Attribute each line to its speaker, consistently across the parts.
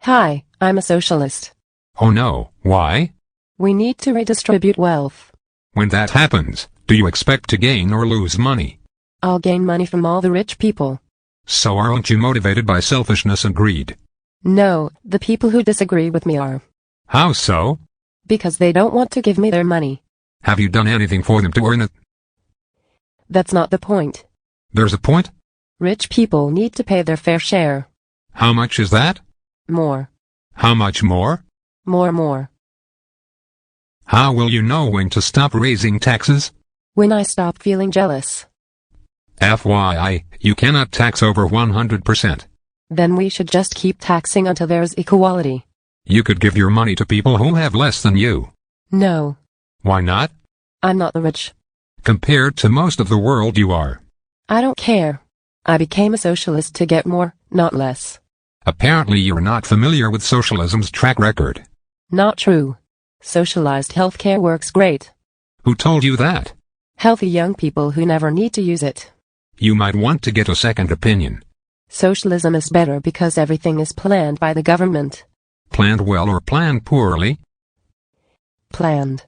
Speaker 1: Hi, I'm a socialist.
Speaker 2: Oh no, why?
Speaker 1: We need to redistribute wealth.
Speaker 2: When that happens, do you expect to gain or lose money?
Speaker 1: I'll gain money from all the rich people.
Speaker 2: So aren't you motivated by selfishness and greed?
Speaker 1: No, the people who disagree with me are.
Speaker 2: How so?
Speaker 1: Because they don't want to give me their money.
Speaker 2: Have you done anything for them to earn it?
Speaker 1: That's not the point.
Speaker 2: There's a point?
Speaker 1: Rich people need to pay their fair share.
Speaker 2: How much is that?
Speaker 1: More.
Speaker 2: How much more?
Speaker 1: More.
Speaker 2: How will you know when to stop raising taxes?
Speaker 1: When I stop feeling jealous.
Speaker 2: FYI, you cannot tax over 100%.
Speaker 1: Then we should just keep taxing until there's equality.
Speaker 2: You could give your money to people who have less than you.
Speaker 1: No.
Speaker 2: Why not?
Speaker 1: I'm not the rich.
Speaker 2: Compared to most of the world you are.
Speaker 1: I don't care. I became a socialist to get more, not less.
Speaker 2: Apparently you're not familiar with socialism's track record.
Speaker 1: Not true. Socialized healthcare works great.
Speaker 2: Who told you that?
Speaker 1: Healthy young people who never need to use it.
Speaker 2: You might want to get a second opinion.
Speaker 1: Socialism is better because everything is planned by the government.
Speaker 2: Planned well or planned poorly?
Speaker 1: Planned.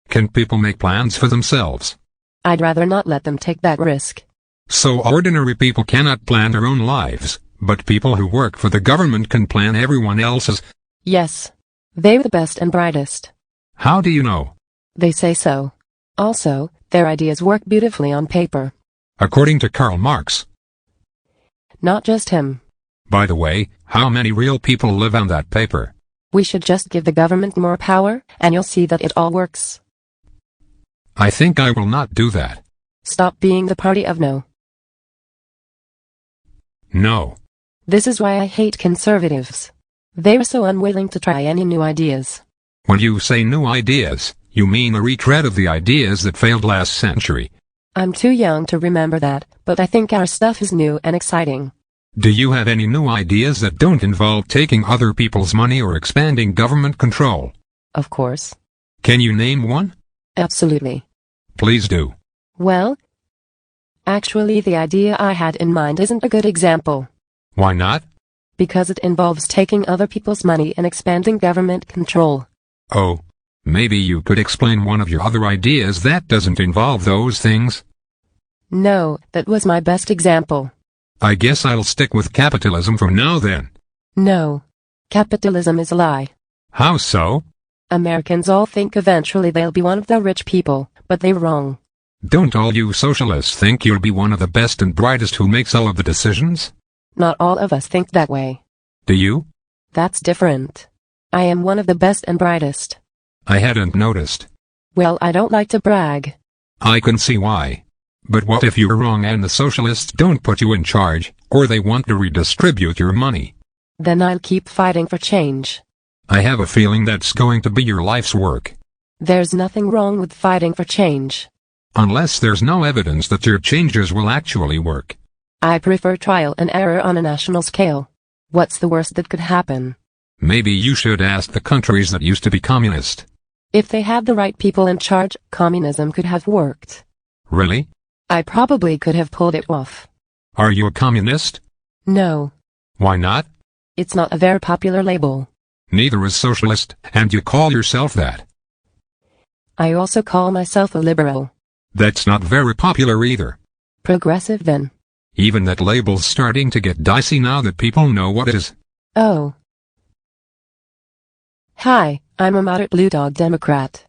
Speaker 2: Can people make plans for themselves?
Speaker 1: I'd rather not let them take that risk.
Speaker 2: So ordinary people cannot plan their own lives, but people who work for the government can plan everyone else's?
Speaker 1: Yes. They're the best and brightest.
Speaker 2: How do you know?
Speaker 1: They say so. Also, their ideas work beautifully on paper.
Speaker 2: According to Karl Marx.
Speaker 1: Not just him.
Speaker 2: By the way, how many real people live on that paper?
Speaker 1: We should just give the government more power, and you'll see that it all works.
Speaker 2: I think I will not do that.
Speaker 1: Stop being the party of no.
Speaker 2: No.
Speaker 1: This is why I hate conservatives. They are so unwilling to try any new ideas.
Speaker 2: When you say new ideas, you mean a retread of the ideas that failed last century.
Speaker 1: I'm too young to remember that, but I think our stuff is new and exciting.
Speaker 2: Do you have any new ideas that don't involve taking other people's money or expanding government control?
Speaker 1: Of course.
Speaker 2: Can you name one?
Speaker 1: Absolutely.
Speaker 2: Please do.
Speaker 1: Well, actually the idea I had in mind isn't a good example.
Speaker 2: Why not?
Speaker 1: Because it involves taking other people's money and expanding government control.
Speaker 2: Oh, maybe you could explain one of your other ideas that doesn't involve those things?
Speaker 1: No, that was my best example.
Speaker 2: I guess I'll stick with capitalism for now then.
Speaker 1: No. Capitalism is a lie.
Speaker 2: How so?
Speaker 1: Americans all think eventually they'll be one of the rich people, but they're wrong.
Speaker 2: Don't all you socialists think you'll be one of the best and brightest who makes all of the decisions?
Speaker 1: Not all of us think that way.
Speaker 2: Do you?
Speaker 1: That's different. I am one of the best and brightest.
Speaker 2: I hadn't noticed.
Speaker 1: Well, I don't like to brag.
Speaker 2: I can see why. But what if you're wrong and the socialists don't put you in charge, or they want to redistribute your money?
Speaker 1: Then I'll keep fighting for change.
Speaker 2: I have a feeling that's going to be your life's work.
Speaker 1: There's nothing wrong with fighting for change.
Speaker 2: Unless there's no evidence that your changes will actually work.
Speaker 1: I prefer trial and error on a national scale. What's the worst that could happen?
Speaker 2: Maybe you should ask the countries that used to be communist.
Speaker 1: If they had the right people in charge, communism could have worked.
Speaker 2: Really?
Speaker 1: I probably could have pulled it off.
Speaker 2: Are you a communist?
Speaker 1: No.
Speaker 2: Why not?
Speaker 1: It's not a very popular label.
Speaker 2: Neither is socialist, and you call yourself that.
Speaker 1: I also call myself a liberal.
Speaker 2: That's not very popular either.
Speaker 1: Progressive then.
Speaker 2: Even that label's starting to get dicey now that people know what it is.
Speaker 1: Oh. Hi, I'm a moderate blue dog Democrat.